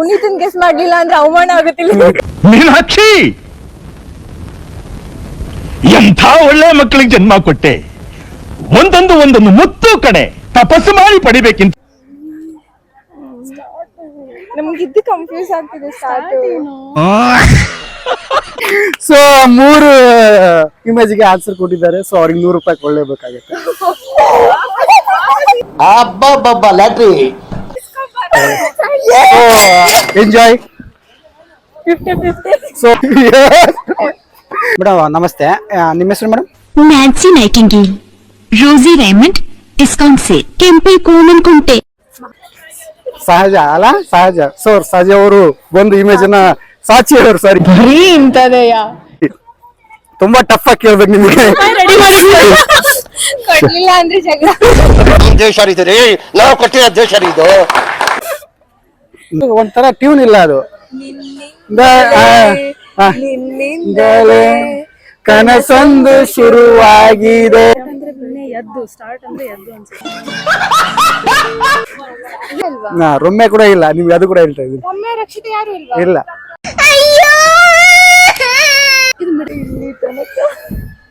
ಪುನೀತನ್ guess ಮಾಡ್ಲಿಲ್ಲ ಅಂದ್ರೆ ಅವಮಾನ ಆಗುತ್ತಿಲ್ಲ. ಮೀನಾಕ್ಷಿ, ಎಂಥ ಒಳ್ಳೆ ಮಕ್ಕಳಿಗೆ ಜನ್ಮ ಕೊಟ್ಟೆ. ಒಂದೊಂದು ಮುತ್ತು ಕಡೆ ತಪಸ್ಸು ಮಾಡಿ ಪಡಿಬೇಕಿಂತ. ನಮ್ಗಿದ್ದು ಕನ್ಫ್ಯೂಸ್ ಆಗ್ತಿದೆ. ಸ್ಟಾರ್ಟ್ ಸೊ 3 ಇಮೇಜ್ಗೆ ಆನ್ಸರ್ ಕೊಟ್ಟಿದ್ದಾರೆ. ಸೊ ಅವ್ರಿಗೆ 100 ರೂಪಾಯಿ ಕೊಳ್ಳೇಬೇಕಾಗುತ್ತೆ. ಅಬ್ಬಬ್ಬಬ್ಬ ಲ್ಯಾಟ್ರಿ. ಎಂಜಾಯ್. 50-50. ಸೊ ಮೇಡಮ್ ನಮಸ್ತೆ, ನಿಮ್ಮ ಹೆಸರು madam? Nancy Nightingale, Rosie Raymond, discount sale, ಕೆಂಪೆ ಕೋಮನ್ ಕುಂಟೆ. ಸಹಜ ಅಲ್ಲ? ಸಹಜ. ಸೊ ಸಹಜ ಅವರು ಒಂದು ಇಮೇಜ್ ಅನ್ನ ಸಾಚಿ ಅವರು ಸಾರಿ ಬರೀ ಇಂತದೆಯಾ? ತುಂಬಾ ಟಫ್ ಆಗಿ ಕೇಳ್ಬೇಕು ನಿಮಗೆ. ಕೊಡ್ಲಿಲ್ಲ ಅಂದ್ರೆ ಜಗಳ. ದೇಶ ಇದು ರೀ, ನಾವು ಕೊಟ್ಟಿರೋ ದೇಶ ಇದು. ಒಂಥರ ಟ್ಯೂನ್ ಇಲ್ಲ ಅದು. ನಿನ್ನಿಂದಲೇ ಕನಸೊಂದು ಶುರುವಾಗಿದೆ. ಎದ್ದು ಸ್ಟಾರ್ಟ್ ಅಂದ್ರೆ ಎದ್ದು ಅನ್ಸುತ್ತೆ. ರೊಮ್ಮೆ ಕೂಡ ಇಲ್ಲ, ನಿಮ್ಗೆ ಅದು ಕೂಡ ಹೇಳ್ತಾ ಇದ್ದೀನಿ. ಒಮ್ಮೆ ರಕ್ಷಿತ ಯಾರು ಇಲ್ವಾ? ಇಲ್ಲ.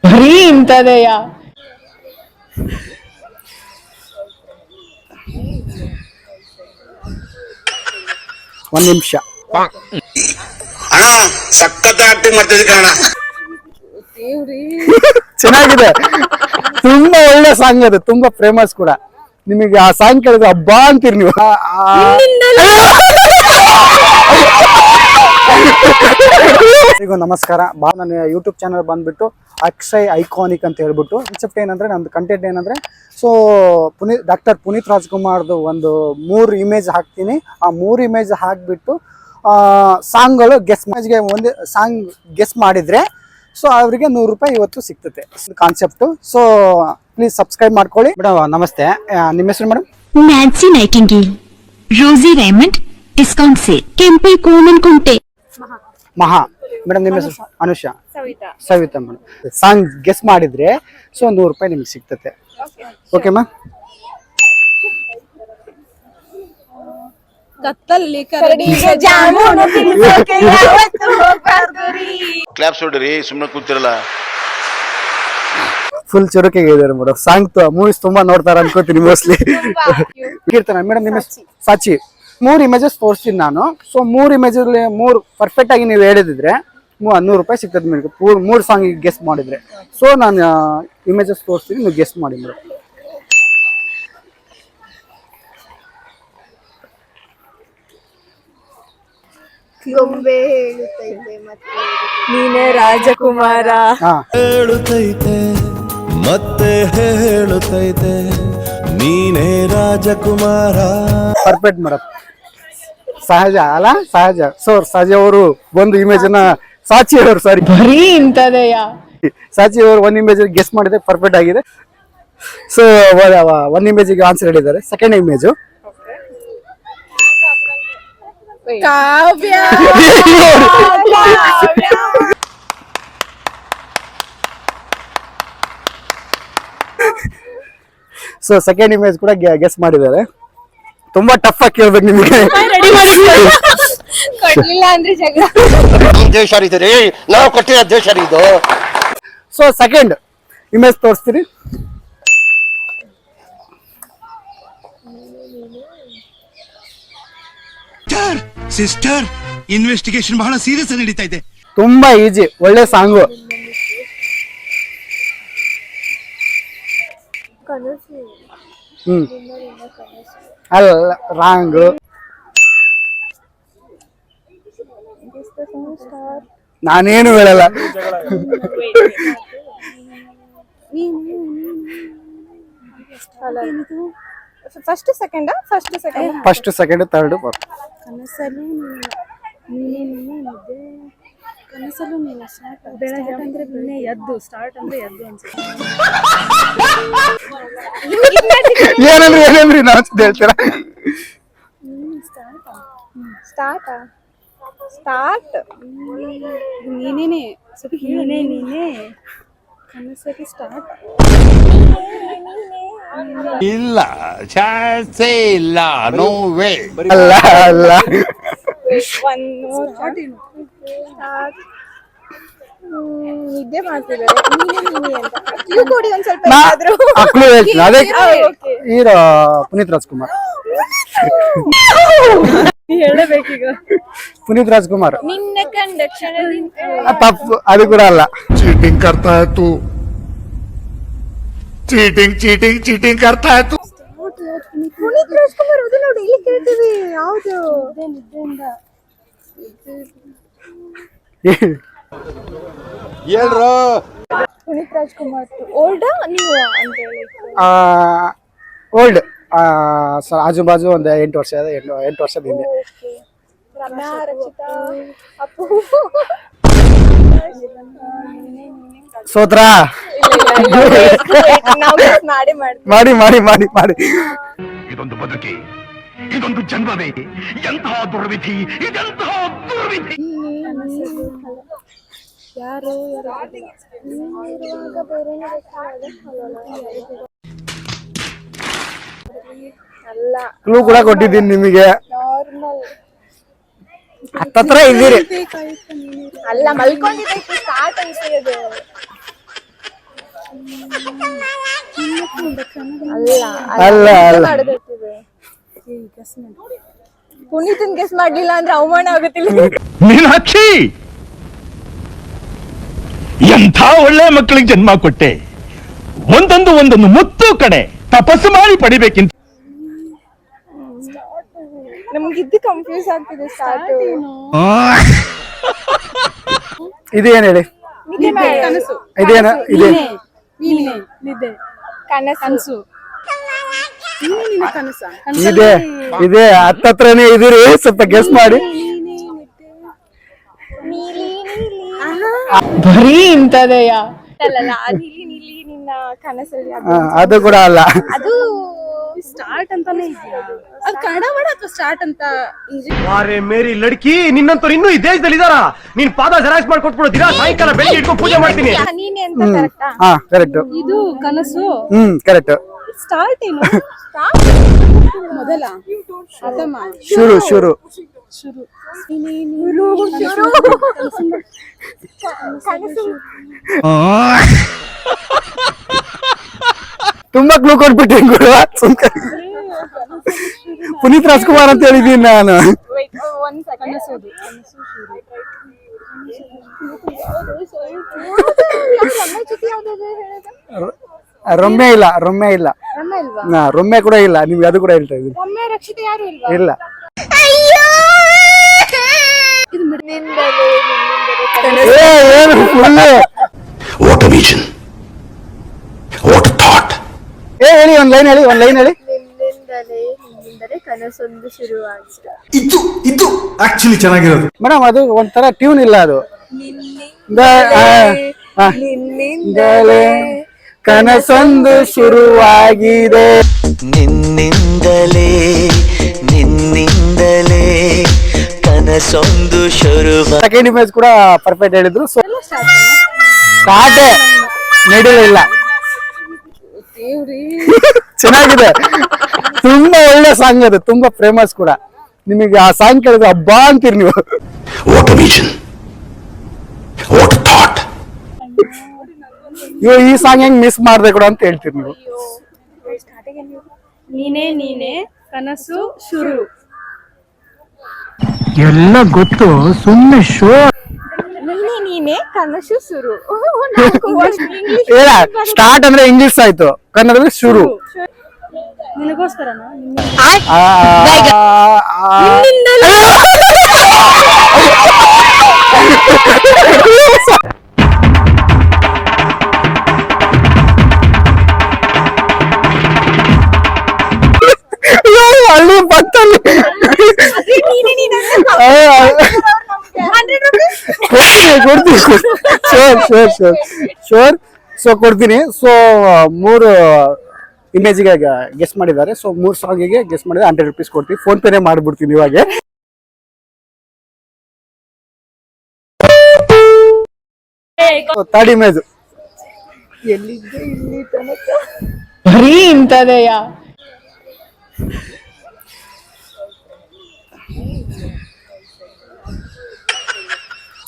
ಬರೀ ಇಂತದೆಯಾ? ಒಂದ್ ನಿಮಿಷ. ಸಖತ್ ಆಕ್ಟಿಂಗ್ ಮಾಡ್ತಿದ್ದೆ ಕಣ. ಚೆನ್ನಾಗಿದೆ, ತುಂಬಾ ಒಳ್ಳೆ ಸಾಂಗ್ ಅದು, ತುಂಬಾ ಫೇಮಸ್ ಕೂಡ. ನಿಮಗೆ ಆ ಸಾಂಗ್ ಕೇಳಿದ್ರೆ ಹಬ್ಬ ಅಂತೀರಿ ನೀವು. ಈಗ ನಮಸ್ಕಾರ. ನನ್ನ ಯೂಟ್ಯೂಬ್ ಚಾನಲ್ ಬಂದ್ಬಿಟ್ಟು ಅಕ್ಷಯ್ ಐಕಾನಿಕ್ ಅಂತ ಹೇಳ್ಬಿಟ್ಟು. ಕಾನ್ಸೆಪ್ಟ್ ಏನಂದ್ರೆ, ನಮ್ದು ಕಂಟೆಂಟ್ ಏನಂದ್ರೆ, ಸೊ ಡಾಕ್ಟರ್ ಪುನೀತ್ ರಾಜ್ಕುಮಾರ್ದು ಒಂದು 3 ಇಮೇಜ್ ಹಾಕ್ತೀನಿ. ಆ 3 ಇಮೇಜ್ ಹಾಕ್ಬಿಟ್ಟು ಸಾಂಗ್ಗಳು ಗೆಸ್ಗೆ ಒಂದು ಸಾಂಗ್ ಗೆಸ್ ಮಾಡಿದ್ರೆ ಸೊ ಅವರಿಗೆ 100 ರೂಪಾಯಿ ಇವತ್ತು ಸಿಗ್ತದೆ ಕಾನ್ಸೆಪ್ಟ್. ಸೊ ಪ್ಲೀಸ್ ಸಬ್ಸ್ಕ್ರೈಬ್ ಮಾಡ್ಕೊಳ್ಳಿ. ಮೇಡಮ್ ನಮಸ್ತೆ, ನಿಮ್ಮ ಹೆಸರು madam? Nancy Nightingale, Rosie Raymond, discount sale, ಕೆಂಪೆ ಕೋಮನ್ ಕುಂಟೆ. ಮಹಾ. ಮೇಡಮ್ ನಿಮ್ಮ ಹೆಸರು? Anusha. Savitha. Savitha madam. Song guess ಮಾಡಿದ್ರೆ ಸೊ 100 ರೂಪಾಯಿ ನಿಮ್ಗೆ ಸಿಗ್ತದೆ. Okay ma'am. ಕತ್ತಲ್ಲಿ ಕರಡಿಗೆ ಜಾಮೂನು ತಿನ್ಸೋಕೆ ಯಾವತ್ತೂ ಹೋಗ್ಬಾರ್ದು ರೀ. ಕ್ಲಾಪ್ಸ್ ಹೊಡ್ರಿ, ಸುಮ್ಮನೆ ಕೂತಿರಲ್ಲ. ಫುಲ್ ಚುರುಕಿಗೆ ಇದ್ದಾರೆ ಮೇಡಮ್. ಸಾಂಗ್ ಮೂವೀಸ್ ತುಂಬಾ ನೋಡ್ತಾರ ಅನ್ಕೋತೀನಿ ಮೋಸ್ಟ್ಲಿ. ಇರ್ತಾನೆ ಮೇಡಮ್. ನಿಮ್ಮ ಸಾಚಿ. 3 ಇಮೇಜಸ್ ತೋರಿಸ್ತೀನಿ ನಾನು. ಸೊ 3 ಇಮೇಜ್ ಅಲ್ಲಿ 3 ಪರ್ಫೆಕ್ಟ್ ಆಗಿ ನೀವು ಹೇಳಿದ್ರೆ 100 ರೂಪಾಯಿ ಸಿಗ್ತದೆ ನಿಮಗೆ. 3 ಸಾಂಗ್ ಗೆಸ್ ಮಾಡಿದ್ರೆ. ಸೊ ನಾನು ಇಮೇಜಸ್ ತೋರಿಸ್ತೀನಿ, ನೀವು ಗೆಸ್ ಮಾಡಿ ಮೇಡಮ್. ಗೊಂಬೆ ಹೇಳುತ್ತೈತೆ ಮತ್ತೆ ನೀನೇ ರಾಜಕುಮಾರ. ಹೇಳುತ್ತೈತೆ ಮತ್ತೆ ಹೇಳುತ್ತೈತೆ ನೀನೇ ರಾಜಕುಮಾರ. Perfect madam. ಸಹಜ ಅಲ್ಲ? ಸಹಜ. ಸೊ ಸಹಜ ಅವರು ಒಂದು ಇಮೇಜ್ ಅನ್ನ ಸಾಚಿ ಅವರು ಸಾರಿ ಬರೀ ಇಂತದೆಯಾ? ಸಾಚಿ ಅವರು 1 ಇಮೇಜ್ ಗೆಸ್ ಮಾಡಿದ್ರೆ ಪರ್ಫೆಕ್ಟ್ ಆಗಿದೆ. ಸೊ 1 ಇಮೇಜಿಗೆ ಆನ್ಸರ್ ಹೇಳಿದ್ದಾರೆ. ಸೆಕೆಂಡ್ ಇಮೇಜು ಕಾವ್ಯ. ಸೊ ಸೆಕೆಂಡ್ ಇಮೇಜ್ ಕೂಡ ಗೆಸ್ ಮಾಡಿದ್ದಾರೆ. ತುಂಬಾ ಟಫ್ ಆಗಿ ಕೇಳ್ಬೇಕು ನಿಮಗೆ. ಕೊಡ್ಲಿಲ್ಲ ಅಂದ್ರೆ ಜಗಳ. ದೇಶ ಇದು ರೀ, ನಾವು ಕೊಟ್ಟಿರೋ ದೇಶ ಇದು. ಸೊ ಸೆಕೆಂಡ್ ಇಮೇಜ್ ತೋರಿಸ್ತೀರಿ. ಸಿಸ್ಟರ್, ಇನ್ವೆಸ್ಟಿಗೇಷನ್ ಬಹಳ ಸೀರಿಯಸ್ ಆಗಿ ನಡೀತಾ ಇದೆ. ತುಂಬಾ ಈಜಿ, ಒಳ್ಳೆ ಸಾಂಗು. ಅಲ್ಲ, ರಾಂಗ್. ನಾನೇನು ಹೇಳಲ್ಲ. First second first second third ಕನಸಲು ಕನಸಲು ನೀನು ಬೆಳಗ್ಗೆ ಅಂದ್ರೆ ಬಿನ್ನೆ ಎದ್ದು ಸ್ಟಾರ್ಟ್ ಅಂದ್ರೆ ಎದ್ದು ಅನ್ಸುತ್ತೆ. ಏನಂದ್ರಿ ನಾವು ಹೇಳ್ತೀರಾ? ಸ್ಟಾರ್ಟ್ ಸ್ಟಾರ್ಟ್ ನೀನೇನೆ ಸ್ವಲ್ಪ ನೀನೇ ಕನಸಲ್ಲಿ ಸ್ಟಾರ್ಟ್. ಇಲ್ಲ, ಚಾನ್ಸೇ ಇಲ್ಲ, ನೋ ವೇ. ಅಲ್ಲ ಅಲ್ಲ ನಿದ್ದೆ ಮಾಡ್ತಿದ್ದಾರೆ ಕ್ಯೂ ಕೊಡಿ ಒಂದ್ ಸ್ವಲ್ಪ ಅಕ್ಳು ಹೇಳ್ತೀನಿ ಅದೇ ಹೀರೋ ಪುನೀತ್ ರಾಜ್ಕುಮಾರ್. ಹೇಳಬೇಕೀಗ. ಪುನೀತ್ ರಾಜ್ಕುಮಾರ್ ನಿನ್ನ ಕಂಡ ಕ್ಷಣದಿಂದ ತಪ್ಪು, ಅದು ಕೂಡ ಅಲ್ಲ. चीटिंग करता है तू, चीटिंग चीटिंग चीटिंग करता है तू. ಪುನೀತ್ ರಾಜ್ಕುಮಾರ್ ಅದು ನೋಡಿ ಇಲ್ಲಿ ಕೇಳ್ತೀವಿ ಯಾವ್ದು ನಿದ್ದೆಯಿಂದ ಹೇಳ್ರು ಪುನೀತ್ ರಾಜ್ಕುಮಾರ್ ಓಲ್ಡಾ ನೀವು ಅಂತ ಹೇಳಿ ಓಲ್ಡ್ ಆಜು ಬಾಜು ಒಂದು 8 ವರ್ಷದ ಹಿಂದೆ. ರಮ್ಯಾ ರಚಿತಾ ಅಪ್ಪು ಸೋತ್ರ ಮಾಡಿ ಮಾಡಿ ಮಾಡಿ ಮಾಡಿ ಮಾಡಿ. ಇದೊಂದು ಬದುಕಿ, ಇದೊಂದು ಜನ್ಮವೇ, ಎಂತಹ ದುರ್ವಿಧಿ, ಇದೆಂತಹ ದುರ್ವಿಧಿ. ಯಾರು ಅಲ್ಲ ಕ್ಲೂ ಕೂಡ ಕೊಟ್ಟಿದ್ದೀನಿ ನಿಮಗೆ, ನಾರ್ಮಲ್ ಹತ್ತತ್ರ ಇದ್ದೀರಿ. ಅಲ್ಲ ಮಲ್ಕೊಂಡಿದ್ದಕ್ಕೆ ಸ್ಟಾರ್ಟ್ ಅನ್ಸಿರೋದು ಅಲ್ಲ ಅಲ್ಲ ಅಲ್ಲ ನಡೆದಿರ್ತೀವಿ. ಪುನೀತನ್ ಗೆಸ್ ಮಾಡ್ಲಿಲ್ಲ ಅಂದ್ರೆ ಅವಮಾನ ಆಗುತ್ತಿಲ್ಲ. ಮೀನಾಕ್ಷಿ, ಎಂಥ ಒಳ್ಳೆ ಮಕ್ಕಳಿಗೆ ಜನ್ಮ ಕೊಟ್ಟೆ. ಒಂದೊಂದು ಮುತ್ತು ಕಡೆ ತಪಸ್ಸು ಮಾಡಿ ಪಡಿಬೇಕಿಂತ. ನಮ್ಗಿದ್ದು ಕನ್ಫ್ಯೂಸ್ ಆಗ್ತಿದೆ ಸ್ಟಾರ್ಟ್. ಇದೇನು ಹೇಳಿ, ಕನಸು ಇದೇನು ಇದೆ ನಿದ್ದೆ ಕನಸು ಕನಸ ಇದೆ ಇದೆ, ಹತ್ತತ್ರನೇ ಇದೀರಿ, ಸ್ವಲ್ಪ ಗೆಸ್ ಮಾಡಿ. ಬರೀ ಇಂತದೆಯ ಅಲ್ಲ ನೀಲಿ ನೀಲಿ ನಿನ್ನ ಕನಸಲ್ಲಿ ಅದು ಕೂಡ ಅಲ್ಲ. ಅದು ಸ್ಟಾರ್ಟ್ ಅಂತಾನೆ ಇದೆಯಾ? ಅದು ಕನ್ನಡ ಮಾಡ ಅಥವಾ ಸ್ಟಾರ್ಟ್ ಅಂತ ವಾರೆ ಮೇರಿ ಲಡ್ಕಿ, ನಿನ್ನಂತವ್ರು ಇನ್ನೂ ಈ ದೇಶದಲ್ಲಿ ಇದಾರ? ನೀನ್ ಪಾದ ಜೆರಾಕ್ಸ್ ಮಾಡ್ಕೊಟ್ಬಿಡು, ದಿನ ಸಾಯಂಕಾಲ ಬೆಳಿಗ್ಗೆ ಇಟ್ಕೊಂಡು ಪೂಜೆ ಮಾಡ್ತೀನಿ. ನೀನೆ ಅಂತ ಕರೆಕ್ಟಾ? ಹಾ ಕರೆಕ್ಟ್. ಇದು ಕನಸು ಕರೆಕ್ಟ್. ಸ್ಟಾರ್ಟ್ ಏನು? ಮೊದಲ ಪ್ರಥಮ ಶುರು ಶುರು ಶುರು ತುಂಬಾ ಕ್ಲೂ ಕೊಟ್ಬಿಟ್ಟೆ ಕೂಡ. ಪುನೀತ್ ರಾಜ್ಕುಮಾರ್ ಅಂತ ಹೇಳಿದೀನಿ ನಾನು. ಒಂದ್ ಸೆಕೆಂಡ್ ರಮ್ಯ ಇಲ್ಲ, ರಮ್ಯ ಇಲ್ಲ, ರಮ್ಯ ಇಲ್ವಾ? ರಮ್ಯ ಕೂಡ ಇಲ್ಲ. ನಿಮ್ಗೆ ಅದು ಕೂಡ ಹೇಳ್ತಾ ಇದ್ದೀನಿ. ರಮ್ಯ ರಕ್ಷಿತ ಯಾರು ಇಲ್ವಾ? ಇಲ್ಲ. ಏನು full what a vision, what a thought. ಹೇಳಿ, ಒಂದ್ ಲೈನ್ ಹೇಳಿ, ಒಂದ್ ಲೈನ್ ಹೇಳಿ. ನಿನ್ನಿಂದಲೇ ಕನಸೊಂದು ಶುರುವಾಗಿದೆ. ಇದು ಆಕ್ಚುಲಿ ಚೆನ್ನಾಗಿರೋದು. ಮೇಡಮ್ ಅದು ಒಂಥರ ಟ್ಯೂನ್ ಇಲ್ಲ ಅದು. ನಿನ್ನಿಂದಲೇ ಕನಸೊಂದು ಶುರುವಾಗಿದೆ. ನಿನ್ನಿಂದಲೇ ಕನಸೊಂದು ಶುರುವ. ಸೆಕೆಂಡ್ ಇಮೇಜ್ ಕೂಡ ಪರ್ಫೆಕ್ಟ್ ಹೇಳಿದ್ರು. ಸೊ ಸ್ಟಾರ್ಟ್ ಮಿಡಲ್ ಇಲ್ಲ. ಚೆನ್ನಾಗಿದೆ, ತುಂಬಾ ಒಳ್ಳೆ ಸಾಂಗ್ ಅದು, ತುಂಬಾ ಫೇಮಸ್ ಕೂಡ. ನಿಮಗೆ ಆ ಸಾಂಗ್ ಕೇಳಿದ್ರೆ ಹಬ್ಬ ಅಂತೀರಿ ನೀವು. What a vision, what a thought. ಇವಾಗ ಈ ಸಾಂಗ್ ಹೆಂಗ್ ಮಿಸ್ ಮಾಡ್ದೆ ಕೂಡ ಅಂತ ಹೇಳ್ತೀರಿ ನೀವು. ನೀನೇ ನೀನೇ ಕನಸು ಶುರು. ಎಲ್ಲ ಗೊತ್ತು, ಸುಮ್ಮನೆ ಶೋ. ನೀನೇ ನೀನೇ ಕನಸು ಶುರು. ಸ್ಟಾರ್ಟ್ ಅಂದ್ರೆ ಇಂಗ್ಲಿಷ್ ಆಯ್ತು, ಕನ್ನಡದಲ್ಲಿ ಶುರು. ನಿನಗೋಸ್ಕರನಾ? ಹಳ್ಳಿ ಪಕ್ಕದಲ್ಲಿ ಕೊಡ್ತೀನಿ. ಶೋರ್. ಸೊ ಕೊಡ್ತೀನಿ. ಸೊ 3 ಇಮೇಜ್ಗೆ ಗೆಸ್ ಮಾಡಿದ್ದಾರೆ. ಸೊ 3 ಸಾಂಗಿಗೆ ಗೆಸ್ ಮಾಡಿದ್ರೆ 100 ರೂಪೀಸ್ ಕೊಡ್ತೀನಿ. ಫೋನ್ ಪೇನೇ ಮಾಡ್ಬಿಡ್ತೀನಿ ಇವಾಗ. ಥರ್ಡ್ ಇಮೇಜ್ ಎಲ್ಲಿದ್ದೆ ಇಲ್ಲಿ ತನಕ ಬರೀ ಇಂತದೆಯಾ?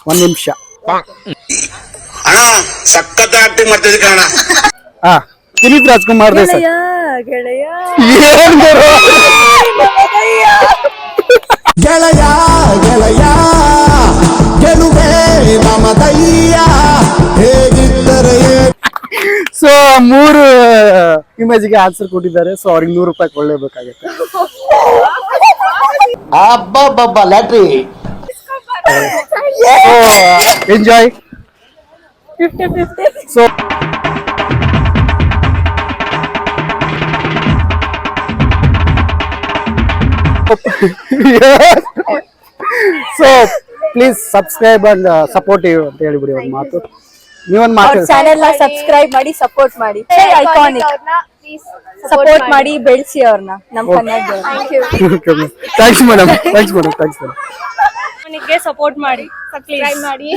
1 ನಿಮಿಷ. ಅಣ್ಣ ಸಖತ್ ಆಕ್ಟಿಂಗ್ ಮಾಡ್ತಿದ್ದೆ ಕಣ. ಹಾ, ಪುನೀತ್ ರಾಜ್ಕುಮಾರ್ ಸರ್. ಗೆಳೆಯ ಏನ್ ಗುರು? ಗೆಳೆಯ ಗೆಳೆಯ ಗೆಲುವೆ ನಮದಯ್ಯ ಹೇಗಿದ್ದರೆ ಸೊ 3 ಇಮೇಜ್ಗೆ ಆನ್ಸರ್ ಕೊಟ್ಟಿದ್ದಾರೆ. ಸೊ ಅವ್ರಿಗೆ 100 ರೂಪಾಯಿ ಕೊಳ್ಳೇಬೇಕಾಗುತ್ತೆ. ಅಬ್ಬಬ್ಬಬ್ಬ lottery. Enjoy. 50-50. So so please subscribe and supportive ಅಂತ ಹೇಳಿಬಿಡಿ ಒಂದು ಮಾತು. ನೀವೊಂದು ಮಾತು ಚಾನೆಲ್ ನ ಸಬ್ಸ್ಕ್ರೈಬ್ ಮಾಡಿ, ಸಪೋರ್ಟ್ ಮಾಡಿ. ಐಕಾನಿಕ್ ಸಪೋರ್ಟ್ ಮಾಡಿ, ಬೆಳೆಸಿ ಅವ್ರನ್ನ ನಮ್ಮ Kannada. Thanks madam. Thanks madam. Support ಮಾಡಿ, ಸಬ್ಸ್ಕ್ರೈಬ್ ಮಾಡಿ.